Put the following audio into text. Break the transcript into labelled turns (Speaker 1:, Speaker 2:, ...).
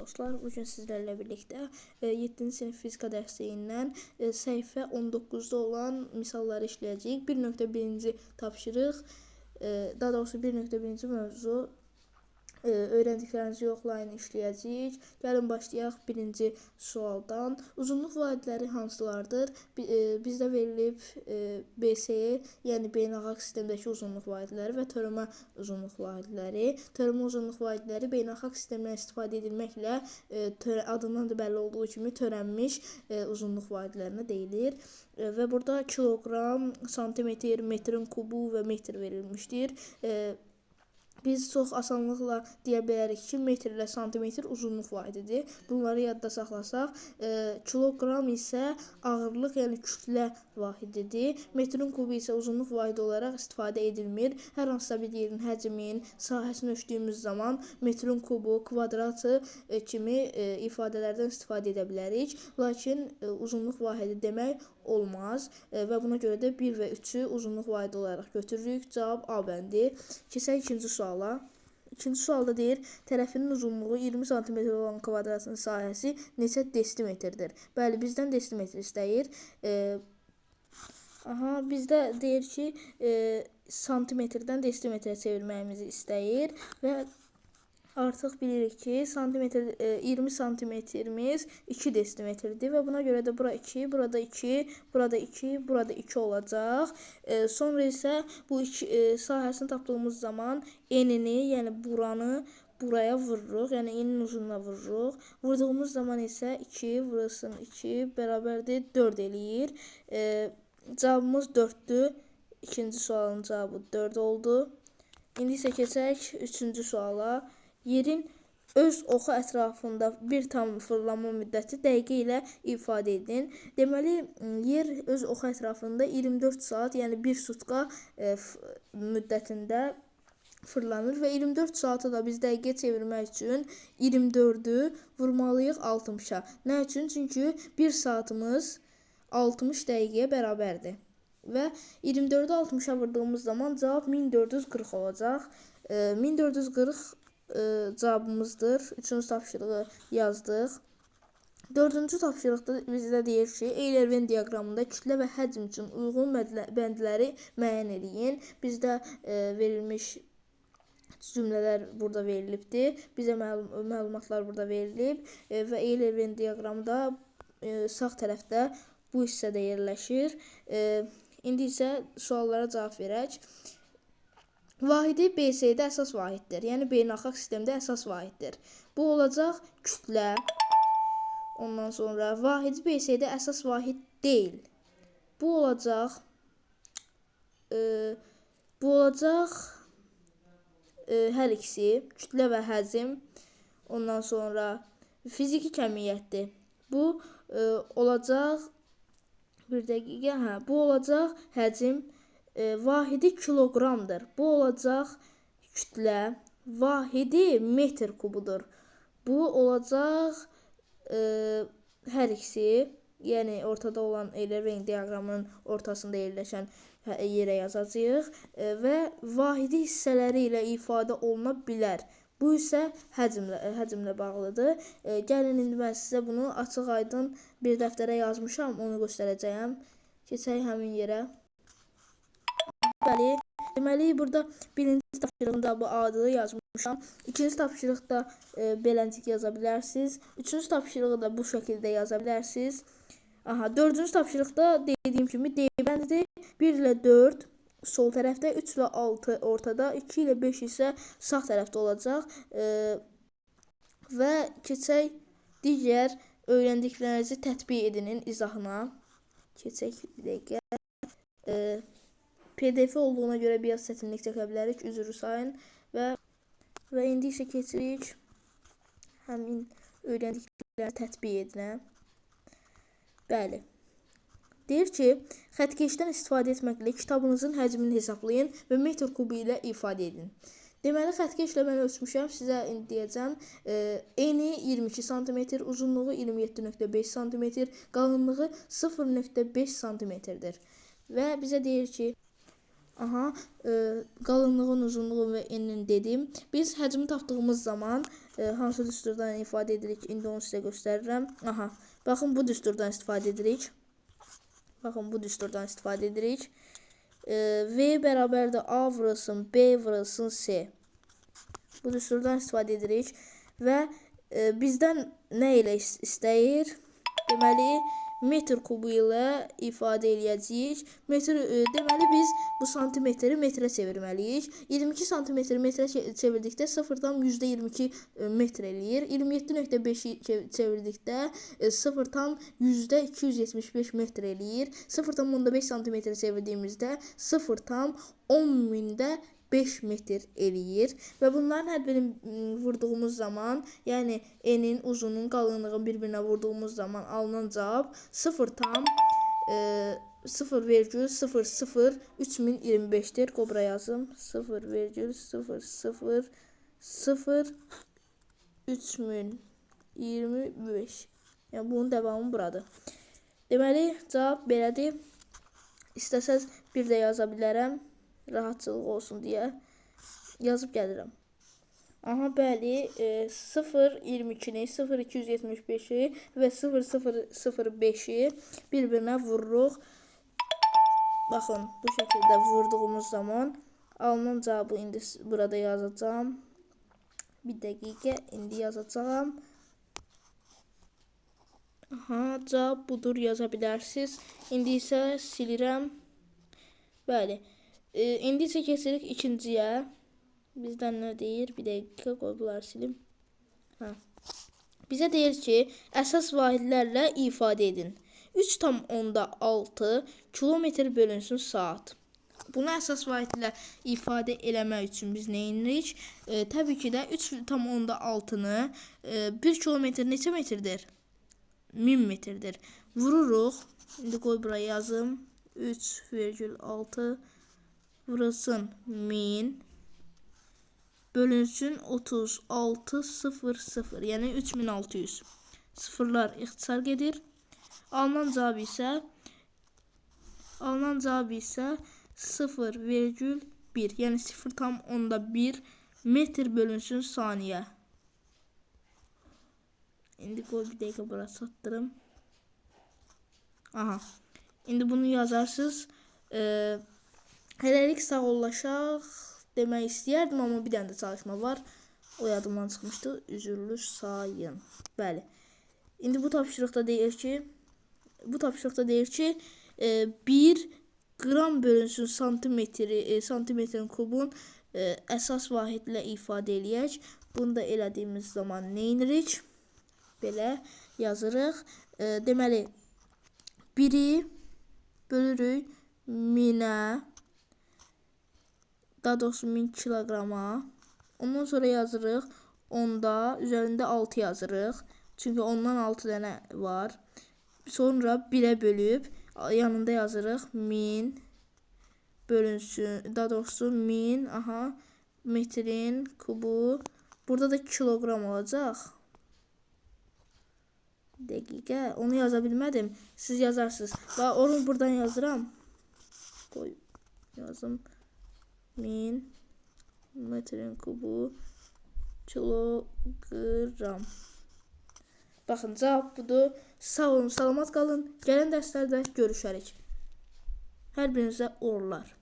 Speaker 1: Dostlar, bugün sizlərlə birlikdə 7-ci sinif fizika dərsindən səhifə 19-da olan misalları işləyəcəyik. 1.1-ci tapşırıq, daha doğrusu 1.1-ci mövzu öyrəndiklərinizi yoxlayın işləyəcəyik. Gəlin başlayaq birinci sualdan. Uzunluq vahidləri hansılardır? Bizdə verilib BSE, yəni beynəlxalq sistemdəki uzunluq vahidləri və törəmə uzunluq vahidləri. Törəmə uzunluq vahidləri beynəlxalq sistemdən istifadə edilməklə adından da bəlli olduğu kimi törənmiş uzunluq vahidlərinə deyilir. Və burada kiloqram, santimetr, metrin kubu və metr verilmişdir. Biz çox asanlıqla deyə bilərik ki, metr ilə santimetr uzunluq vahididir. Bunları yadda saxlasaq, kiloqram isə ağırlıq, yəni kütlə vahididir. Metrin kubu isə uzunluq vahidi olaraq istifadə edilmir. Hər hansısa bir yerin həcmin, sahəsini ölçdüyümüz zaman metrin kubu, kvadratı kimi ifadələrdən istifadə edə bilərik. Lakin uzunluq vahidi demək olmaz və buna görə də 1 və 3-ü uzunluq vahidi olaraq götürürük. Cavab A bəndi. Keçək ikinci suala. İkinci sualda deyir, tərəfinin uzunluğu 20 cm olan kvadratın sahəsi neçə desimetrdir? Bəli, bizdən desimetr istəyir. Bizdə deyir ki, santimetrdən desimetrə çevirməyimizi istəyir və artıq bilirik ki, 20 santimetrimiz 2 desimetrdir və buna görə də bura 2, burada 2, burada 2, burada 2 olacaq. Sonra isə bu sahəsini tapdığımız zaman enini, yəni buranı buraya vururuq, yəni enin uzunluğuna vururuq. Vurduğumuz zaman isə 2 vurulsun 2 bərabərdir 4 eləyir. Cavabımız 4-dür. İkinci sualın cavabı 4 oldu. İndi isə keçək üçüncü suala. Yerin öz oxu ətrafında bir tam fırlanma müddəti dəqiqə ilə ifadə edin. Deməli, yer öz oxu ətrafında 24 saat, yəni 1 sutka müddətində fırlanır və 24 saatı da biz dəqiqə çevirmək üçün 24-ü vurmalıyıq 60-a. Nə üçün? Çünki 1 saatımız 60 dəqiqəyə bərabərdir. Və 24-ü 60-a vurduğumuz zaman cavab 1440 olacaq. 1440 cavabımızdır. Üçüncü tapşırığı yazdıq. Dördüncü tapşırıqda bizdə deyir ki, Eyler-Venn diaqramında kütlə və həcm üçün uyğun bəndləri müəyyən edin. Bizdə verilmiş cümlələr burada verilibdir. Bizə məlumatlar burada verilib və Eyler-Venn diaqramda sağ tərəfdə bu hissədə yerləşir. İndi isə suallara cavab verək. Vahidi BSE-də əsas vahiddir, yəni beynəlxalq sistemdə əsas vahiddir. Bu olacaq kütlə. Ondan sonra vahidi BSE-də əsas vahid deyil. Bu olacaq hər ikisi, kütlə və həcm. Ondan sonra fiziki kəmiyyətdir. Bu olacaq bu olacaq həcm. Vahidi kiloqramdır. Bu olacaq kütlə. Vahidi metr kubudur. Bu olacaq hər ikisi, yəni ortada olan Eyler-Venn diaqramının ortasında yerləşən yerə yazacağıq və vahidi hissələri ilə ifadə oluna bilər. Bu isə həcmlə bağlıdır. Gəlin, indi mən sizə bunu açıq aydın bir dəftərə yazmışam, onu göstərəcəyəm. Keçək həmin yerə. Deməli, burada birinci tapşırığın cavabı A-dır yazmışam. İkinci tapşırıqda beləncik yaza bilərsiniz. Üçüncü tapşırığı da bu şəkildə yaza bilərsiniz. Dördüncü tapşırıqda dediyim kimi D bəndidir. 1 ilə 4 sol tərəfdə, 3 ilə 6 ortada, 2 ilə 5 isə sağ tərəfdə olacaq. Və keçək digər öyrəndiklərinizi tətbiq edinin izahına. Keçək bir dəqiqə. PDF olduğuna görə biraz çətinlik çəkə bilərik, üzrü sayın və indi isə keçirik həmin öyrəndikləri tətbiq edinə. Bəli. Deyir ki, xəttkeşdən istifadə etməklə kitabınızın həcmini hesablayın və metr kubu ilə ifadə edin. Deməli, xəttkeşlə mən ölçmüşəm, sizə indi deyəcəm. Eni 22 cm, uzunluğu 27.5 cm, qalınlığı 0.5 cm-dir. Və bizə deyir ki, qalınlığın, uzunluğu və enini dedim. Biz həcmi tapdığımız zaman hansı düsturdan ifadə edirik? İndi onu sizə göstərirəm. Aha, baxın bu düsturdan istifadə edirik. Baxın bu düsturdan istifadə edirik. V bərabərdir A vurulsun B vurulsun C. Bu düsturdan istifadə edirik və bizdən nə ilə istəyir? Deməli, metr kubu ilə ifadə eləyəcəyik. Deməli, biz bu santimetri metrə çevirməliyik. 22 santimetri metrə çevirdikdə 0,22 metr eləyir. 27,5-i çevirdikdə 0,275 metr eləyir. 0,5 santimetri çevirdiyimizdə 0,10,5 metr eləyir. Və bunların hər birini vurduğumuz zaman, yəni enin, uzunun, qalınlığın bir-birinə vurduğumuz zaman alınan cavab 0,003025-dir. Qobra yazım. 0,003025. Yəni bunun davamı buradır. Deməli, cavab belədir. İstəsəz bir də yaza bilərəm. Rahatçılıq olsun deyə yazıb gəlirəm. Aha, bəli, 0,22-ni, 0,275-i və 0,005-i bir-birinə vururuq. Baxın, bu şəkildə vurduğumuz zaman alınan cavabı indi burada yazacağım. Bir dəqiqə, indi yazacağım. Aha, cavab budur, yaza bilərsiniz. İndi isə silirəm. Bəli, indi isə keçirik ikinciyə. Bizdən nə deyir? Bir dəqiqə, qoy bunları silim. Bizə deyir ki, əsas vahidlərlə ifadə edin. 3,6 kilometr bölünsün saat. Bunu əsas vahidlə ifadə eləmək üçün biz nə edirik? Təbii ki də 3,6-nı 1 kilometr neçə metrdir? 1000 metrdir. Vururuq. İndi qoy buraya yazım. 3,6 vurulsun 1000 bölünsün 36,00. Yəni 3600. Sıfırlar ixtisar gedir. Alınan cavab isə 0,1. Yəni 0,1 metr bölünsün saniyə. İndi qoy bir dəqiqə bura çatdırım. Aha. İndi bunu yazarsınız. Hələlik sağollaşaq demək istəyərdim, amma bir dənə də çalışma var. O yadımdan çıxmışdı. Üzürlü sayın. Bəli. İndi bu tapşırıqda deyir ki, 1 qram bölünsün santimetrin kubun əsas vahidlə ifadə eləyək. Bunu da elədiyimiz zaman nə edirik? Belə yazırıq. Deməli, 1-i bölürük 1000-ə, daha doğrusu 1000 kiloqrama. Ondan sonra yazırıq 10-da, üzərində 6 yazırıq. Çünki ondan 6 dənə var. Sonra 1-ə bölüb, yanında yazırıq 1000 bölünsün, daha doğrusu 1000, aha, metrin kubu. Burada da kiloqram olacaq. Dəqiqə, onu yaza bilmədim. Siz yazarsınız. Və onu buradan yazıram. Qoy, yazım. 1000 metrin kubu kiloqram. Baxın, cavab budur. Sağ olun, salamat qalın. Gələn dərslərdə görüşərik. Hər birinizə uğurlar.